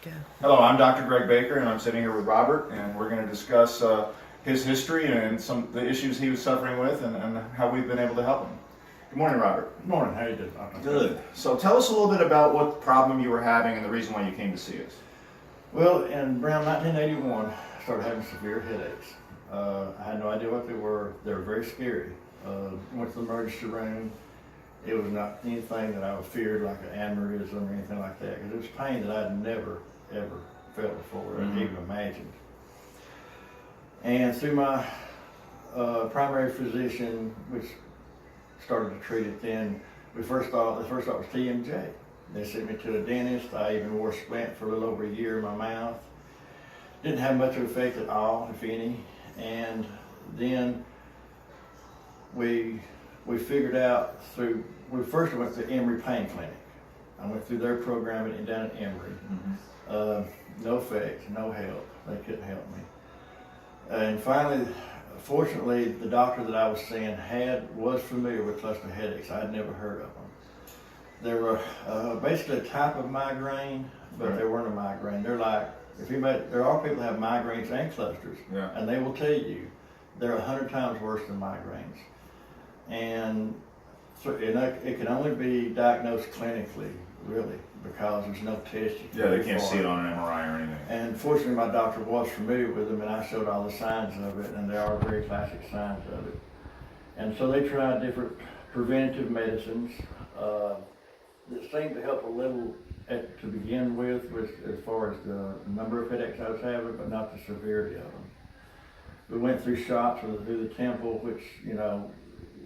Go. Hello, I'm Dr. Greg Baker, and I'm sitting here with Robert, and we're going to discuss his history and some of the issues he was suffering with, and how we've been able to help him. Good morning, Robert. Good morning. How you doing? Good. So tell us a little bit about what problem you were having and the reason why you came to see us. Well, in around 1981, I started having severe headaches. I had no idea what they were. They were very scary. Went to the emergency room. It was not anything that I would feared, like an aneurysm or anything like that, because it was pain that I'd never, ever felt before, or even imagined. And through my primary physician, which started to treat it then, the first thought was TMJ. They sent me to a dentist. I even wore a splint for a little over a year in my mouth. Didn't have much of an effect at all, if any. And then we figured out we first went to Emory Pain Clinic. I went through their program down at Emory. No effect, no help. They couldn't help me. And finally, fortunately, the doctor that I was seeing was familiar with cluster headaches. I had never heard of them. They were basically a type of migraine, but they weren't a migraine. They're like, there are people that have migraines and clusters, and they will tell you they're 100 times worse than migraines. And so it can only be diagnosed clinically, really, because there's no test you can do They can't for see it on an MRI or anything. And fortunately, my doctor was familiar with them, and I showed all the signs of it, and there are very classic signs of it. And so they tried different preventative medicines that seemed to help a little to begin with as far as the number of headaches I was having, but not the severity of them. We went through shots through the temple, which,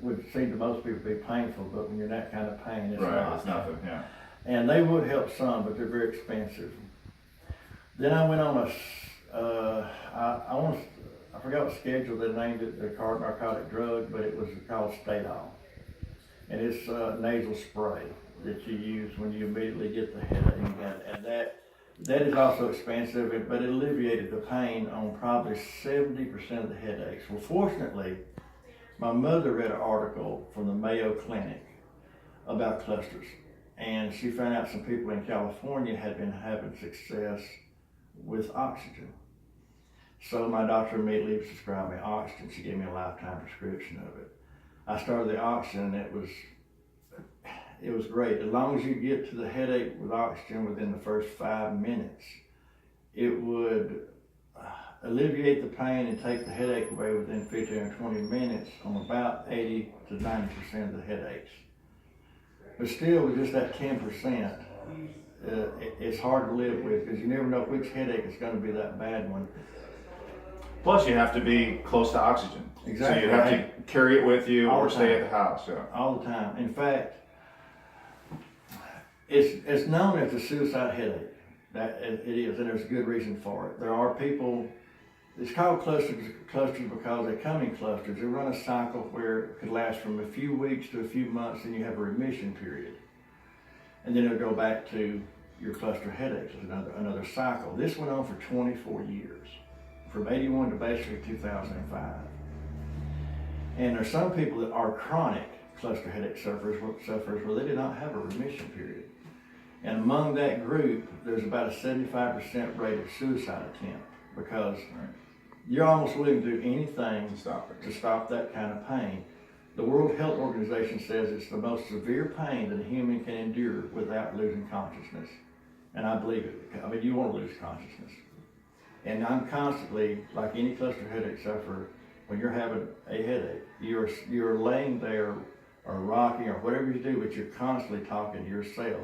would seem to most people be painful, but when you're in that kind of pain, it's not. It's nothing, And they would help some, but they're very expensive. Then I went on I forgot what schedule they named it, the narcotic drug, but it was called Stadol. And it's a nasal spray that you use when you immediately get the headache. And that is also expensive, but it alleviated the pain on probably 70% of the headaches. Well, fortunately, my mother read an article from the Mayo Clinic about clusters. And she found out some people in California had been having success with oxygen. So my doctor immediately prescribed me oxygen. She gave me a lifetime prescription of it. I started the oxygen, and it was great. As long as you get to the headache with oxygen within the first 5 minutes, it would alleviate the pain and take the headache away within 15 or 20 minutes on about 80 to 90% of the headaches. But still, with just that 10%, it's hard to live with, because you never know which headache is going to be that bad one. Plus, you have to be close to oxygen. Exactly. So you have to carry it with you All or the stay time. at the house. All the time. In fact, it's known as a suicide headache. That it is, and there's a good reason for it. There are people. It's called clusters because they come in clusters. They run a cycle where it could last from a few weeks to a few months, and you have a remission period. And then it'll go back to your cluster headaches, another cycle. This went on for 24 years, from 81 to basically 2005. And there's some people that are chronic cluster headache sufferers where they did not have a remission period. And among that group, there's about a 75% rate of suicide attempt, because you're almost willing to do anything to stop that kind of pain. The World Health Organization says it's the most severe pain that a human can endure without losing consciousness. And I believe it. I mean, you want to lose consciousness. And I'm constantly, like any cluster headache sufferer, when you're having a headache, you're laying there or rocking or whatever you do, but you're constantly talking to yourself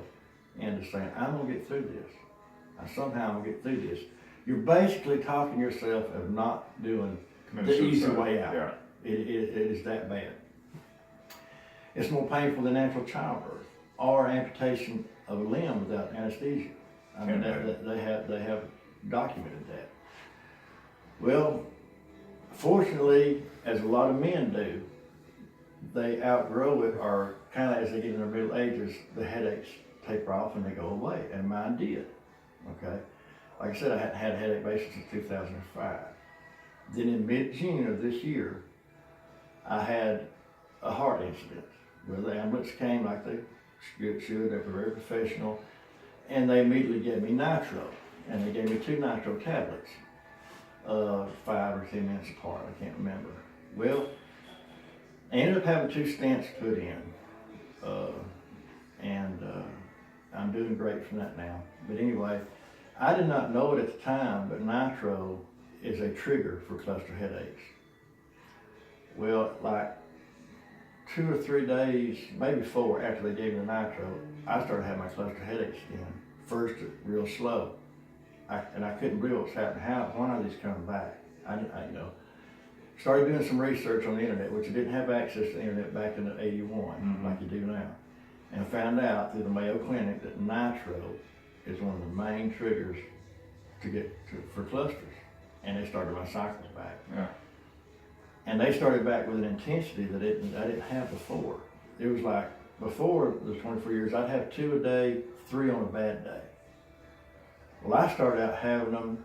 and saying, I'm going to get through this. Somehow I'm going to get through this. You're basically talking yourself of not doing the easy way out. It is that bad. It's more painful than natural childbirth or amputation of a limb without anesthesia. I mean, they have documented that. Well, fortunately, as a lot of men do, they outgrow it, or kind of as they get in their middle ages, the headaches taper off and they go away, and mine did. Okay. Like I said, I hadn't had a headache basically since 2005. Then in mid-June of this year, I had a heart incident where the ambulance came like they should. They were very professional, and they immediately gave me nitro. and they gave me 2 nitro tablets, 5 or 10 minutes apart. I can't remember. Well, I ended up having 2 stents put in, and I'm doing great from that now. But anyway, I did not know it at the time, but nitro is a trigger for cluster headaches. Well, like 2 or 3 days, maybe 4 after they gave me the nitro, I started having my cluster headaches again. First, real slow, and I couldn't believe what was happening. Why are these coming back? I started doing some research on the internet, which I didn't have access to the internet back in '81 like you do now, and I found out through the Mayo Clinic that nitro is one of the main triggers for clusters, and they started my cycles back. Yeah. And they started back with an intensity that I didn't have before. It was like, before the 24 years, I'd have 2 a day, 3 on a bad day. Well, I started out having them,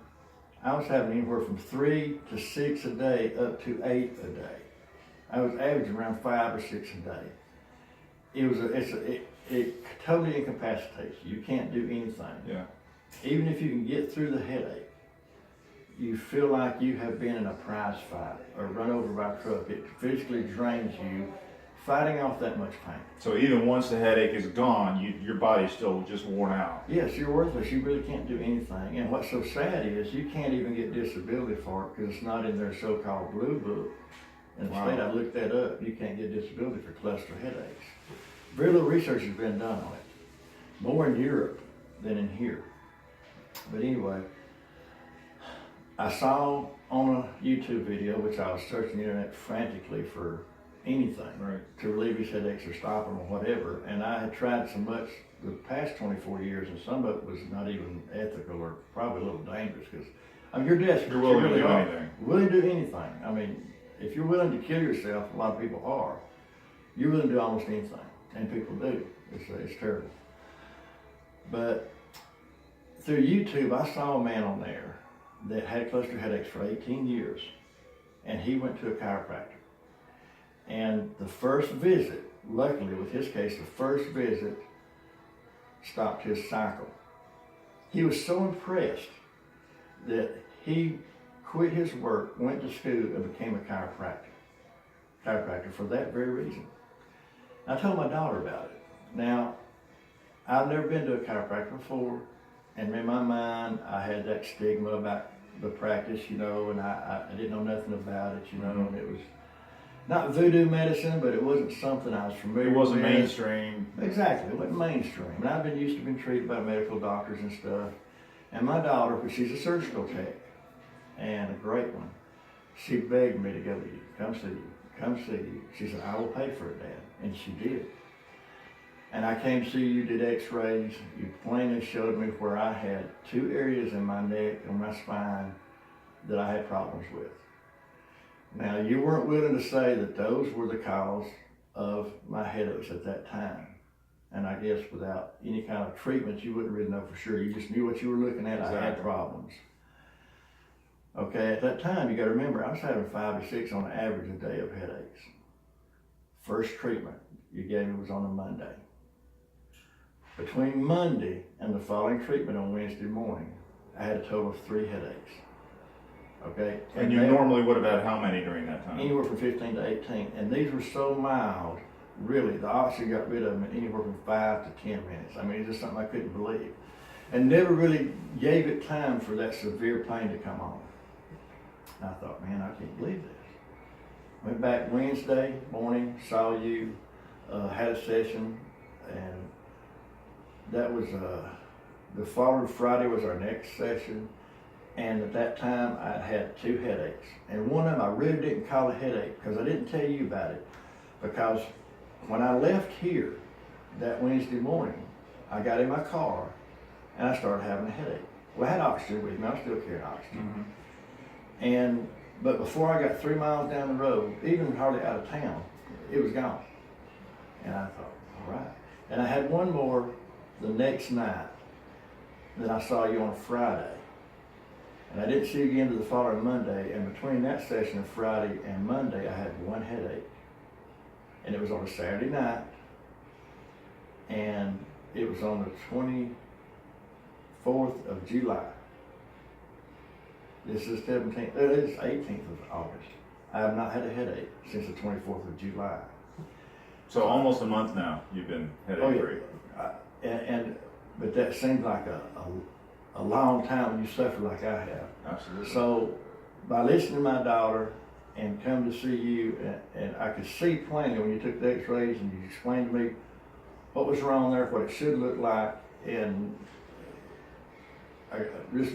I was having anywhere from 3 to 6 a day up to 8 a day. I was averaging around 5 or 6 a day. It totally incapacitates you. You can't do anything. Yeah. Even if you can get through the headache, you feel like you have been in a prize fight or run over by a truck. It physically drains you, fighting off that much pain. So even once the headache is gone, your body's still just worn out. Yes, you're worthless. You really can't do anything. And what's so sad is you can't even get disability for it because it's not in their so-called blue book. In the state, I looked that up. You can't get disability for cluster headaches. Very little research has been done on it. More in Europe than in here. But anyway, I saw on a YouTube video, which I was searching the internet frantically for anything to relieve his headaches or stop them or whatever, and I had tried so much the past 24 years, and some of it was not even ethical or probably a little dangerous because, I mean, you're desperate. You're willing to do anything. Willing to do anything. I mean, if you're willing to kill yourself, a lot of people are, you're willing to do almost anything, and people do. It's terrible. But through YouTube, I saw a man on there that had cluster headaches for 18 years, and he went to a chiropractor. And the first visit, luckily with his case, the first visit stopped his cycle. He was so impressed that he quit his work, went to school, and became a chiropractor for that very reason. I told my daughter about it. Now, I've never been to a chiropractor before, and in my mind, I had that stigma about the practice, and I didn't know nothing about it, and it was not voodoo medicine, but it wasn't something I was familiar with. It wasn't mainstream. Exactly, it wasn't mainstream. And I've been used to being treated by medical doctors and stuff. And my daughter, because she's a surgical tech, and a great one, she begged me to go to you, come see you. She said, I will pay for it, Dad. And she did. And I came to see you, did x-rays. You plainly showed me where I had 2 areas in my neck and my spine that I had problems with. Now, you weren't willing to say that those were the cause of my headaches at that time. And I guess without any kind of treatment, you wouldn't really know for sure. You just knew what you were looking at. Exactly. I had problems. Okay, at that time, you got to remember, I was having 5 to 6 on average a day of headaches. First treatment you gave me was on a Monday. Between Monday and the following treatment on Wednesday morning, I had a total of 3 headaches. Okay? And you normally would have had how many during that time? Anywhere from 15 to 18. And these were so mild, really, the oxygen got rid of them in anywhere from 5 to 10 minutes. I mean, it's just something I couldn't believe. And never really gave it time for that severe pain to come on. And I thought, man, I can't believe this. Went back Wednesday morning, saw you, had a session, and that was, the following Friday was our next session. And at that time, I had 2 headaches. And one of them I really didn't call a headache because I didn't tell you about it. Because when I left here that Wednesday morning, I got in my car and I started having a headache. Well, I had oxygen with me. I was still carrying oxygen. But before I got 3 miles down the road, even hardly out of town, it was gone. And I thought, all right. And I had one more the next night. Then I saw you on Friday. And I didn't see you again to the following Monday. And between that session of Friday and Monday, I had 1 headache. And it was on a Saturday night. And it was on the 24th of July. This is 17th, it is 18th of August. I have not had a headache since the 24th of July. So almost a month now you've been headache free. But that seems like a long time when you suffer like I have. Absolutely. So by listening to my daughter and come to see you, and I could see plainly when you took the x-rays and you explained to me what was wrong there, what it should look like, and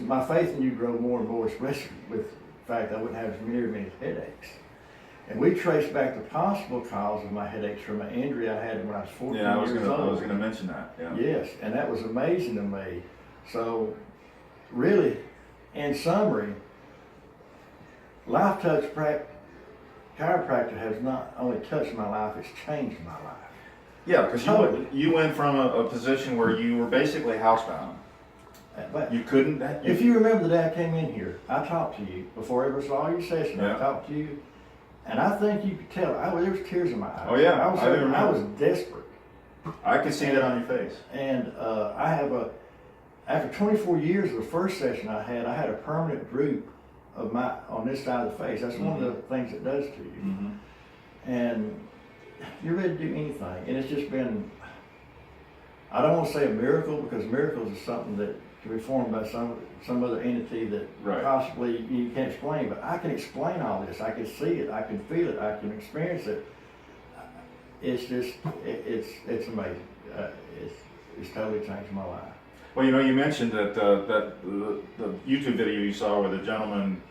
my faith in you grew more and more, especially with the fact I wouldn't have as many headaches. And we traced back the possible cause of my headaches from an injury I had when I was 14 Yeah, I was years old. going to mention that. Yeah. Yes, and that was amazing to me. So, really, in summary, Life Touch chiropractor has not only touched my life, it's changed my life. Yeah, because you went from a position where you were basically housebound. But You couldn't. if you remember the day I came in here, I talked to you before every saw your session. Yeah. I talked to you, and I think you could tell. There was tears in my eyes. Oh, yeah, I I remember. was desperate. I could see that on your face. And after 24 years of the first session I had a permanent droop on this side of the face. That's one of the things it does to you. Mm-hmm. And you're ready to do anything. And it's just been, I don't want to say a miracle, because miracles is something that can be formed by some other entity that Right. possibly you can't explain, but I can explain all this. I can see it, I can feel it, I can experience it. It's just, it's amazing. It's totally changed my life. Well, you mentioned that the YouTube video you saw where the gentleman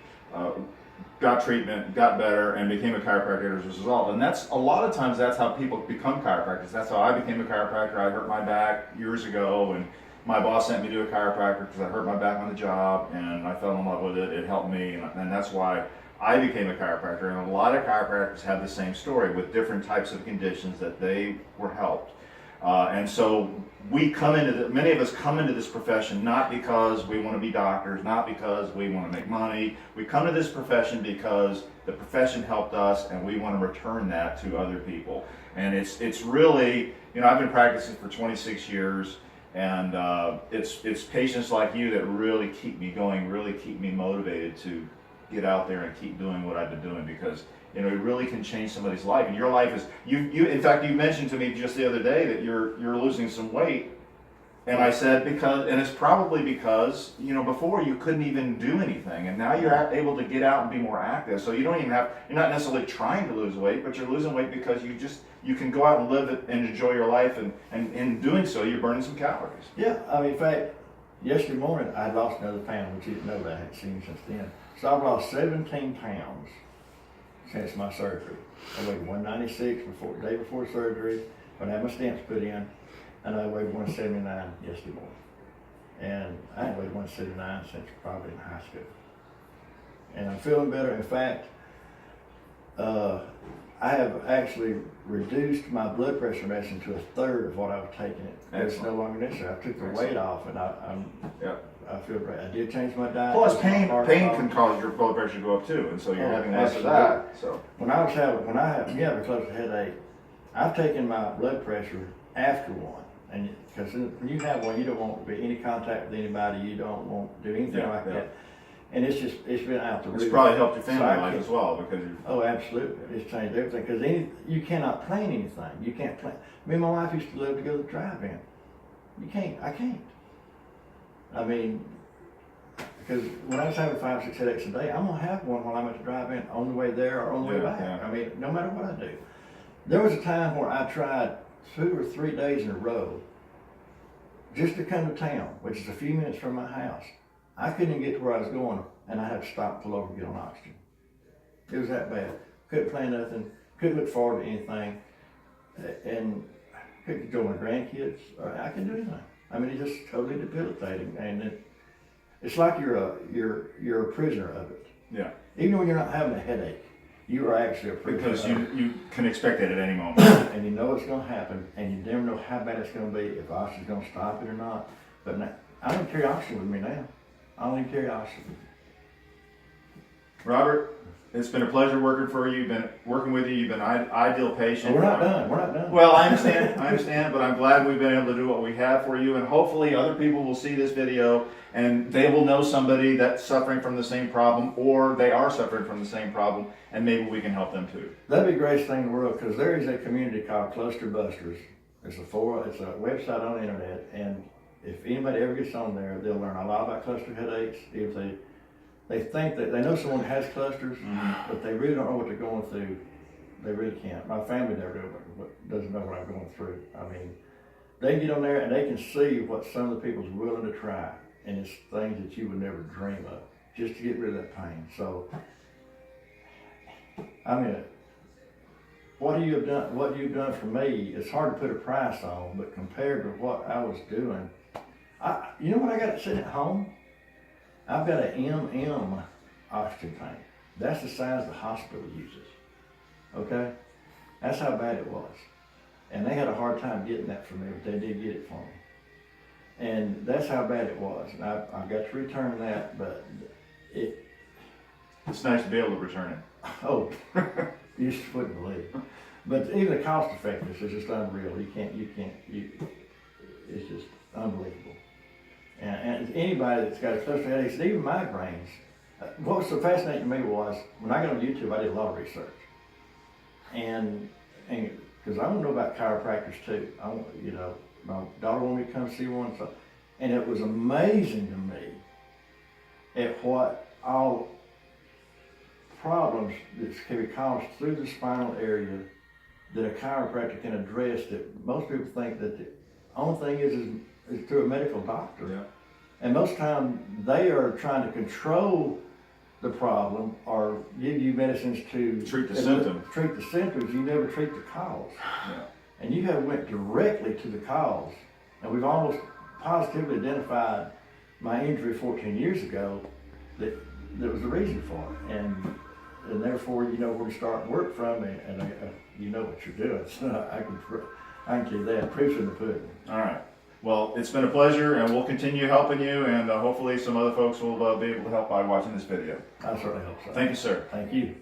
got treatment, got better, and became a chiropractor as a result. And that's a lot of times that's how people become chiropractors. That's how I became a chiropractor. I hurt my back years ago, and my boss sent me to a chiropractor because I hurt my back on the job, and I fell in love with it. It helped me, and that's why I became a chiropractor. And a lot of chiropractors have the same story with different types of conditions that they were helped. And so many of us come into this profession not because we want to be doctors, not because we want to make money. We come to this profession because the profession helped us, and we want to return that to other people. And it's really, I've been practicing for 26 years, and it's patients like you that really keep me going, really keep me motivated to get out there and keep doing what I've been doing, because it really can change somebody's life. And your life is, in fact, you mentioned to me just the other day that you're losing some weight. And I said, and it's probably because, before you couldn't even do anything, and now you're able to get out and be more active. So you're not necessarily trying to lose weight, but you're losing weight because you can go out and live it and enjoy your life, and in doing so, you're burning some calories. Yeah, in fact, yesterday morning I had lost another pound, which you didn't know that I hadn't seen you since then. So I've lost 17 pounds since my surgery. I weighed 196 the day before surgery, when I had my stents put in, and I weighed 179 yesterday morning. And I hadn't weighed 179 since probably in high school. And I'm feeling better. In fact, I have actually reduced my blood pressure medicine to a third of what I was taking it. It's no longer necessary. I took the weight off, and I feel great. I did change my diet. Plus, pain can cause your blood pressure to go up too, and so you're having less of that. So when I have a close headache, I've taken my blood pressure after one, and because when you have one, you don't want to be any contact with anybody. You don't want to do anything like that. And it's been out the roof. It's probably helped your family life as well, because oh, absolutely, it's changed everything. Because you cannot plan anything. You can't plan. Me and my wife used to love to go to the drive-in. You can't. I can't. I mean, because when I was having 5, 6 headaches a day, I'm gonna have one while I'm at the drive-in, on the way there or on the way back. Yeah. I mean, no matter what I do. There was a time where I tried 2 or 3 days in a row just to come to town, which is a few minutes from my house. I couldn't even get to where I was going, and I had to stop, pull over, and get on oxygen. It was that bad. Couldn't plan nothing. Couldn't look forward to anything, and couldn't join my grandkids. I couldn't do anything. I mean, it's just totally debilitating, and it's like you're a prisoner of it. Yeah. Even when you're not having a headache, you are actually a prisoner. Because you can expect it at any moment. And you know it's going to happen, and you never know how bad it's going to be, if oxygen's going to stop it or not. But now, I don't carry oxygen with me now. I don't even carry oxygen. Robert, It's been a pleasure working for you. Been working with you. You've been ideal patient. We're not done. We're not done. Well, I understand, but I'm glad we've been able to do what we have for you, and hopefully other people will see this video and they will know somebody that's suffering from the same problem, or they are suffering from the same problem, and maybe we can help them too. That'd be the greatest thing in the world, because there is a community called Cluster Busters. It's a website on the internet, and if anybody ever gets on there, they'll learn a lot about cluster headaches. If they think that they know someone that has clusters, but they really don't know what they're going through. They really can't. My family never doesn't know what I'm going through. I mean, they get on there and they can see what some of the people's willing to try, and it's things that you would never dream of, just to get rid of that pain. So, I mean, what you've done for me, it's hard to put a price on, but compared to what I was doing, you know what I got sitting at home? I've got an MM oxygen tank. That's the size the hospital uses. Okay? That's how bad it was. And they had a hard time getting that for me, but they did get it for me. And that's how bad it was. And I got to return that, but it's nice to be able to return it. Oh, you just wouldn't believe. But even the cost effectiveness is just unreal. It's just unbelievable. And anybody that's got a cluster headaches, even migraines, what was so fascinating to me was, when I got on YouTube, I did a lot of research. And because I want to know about chiropractors too. My daughter wanted me to come see one. So, and it was amazing to me at what all problems that can be caused through the spinal area that a chiropractor can address, that most people think that the only thing is through a medical doctor. Yeah. And most times they are trying to control the problem or give you medicines to Treat the symptom. Treat the symptoms. You never treat the cause. Yeah. And you have went directly to the cause. And we've almost positively identified my injury 14 years ago that was the reason for it. And therefore you know where to start and work from, and you know what you're doing. So I can tell you that. Proof's in the pudding. All right. Well, it's been a pleasure, and we'll continue helping you, and hopefully some other folks will be able to help by watching this video. I certainly hope so. Thank you, sir. Thank you.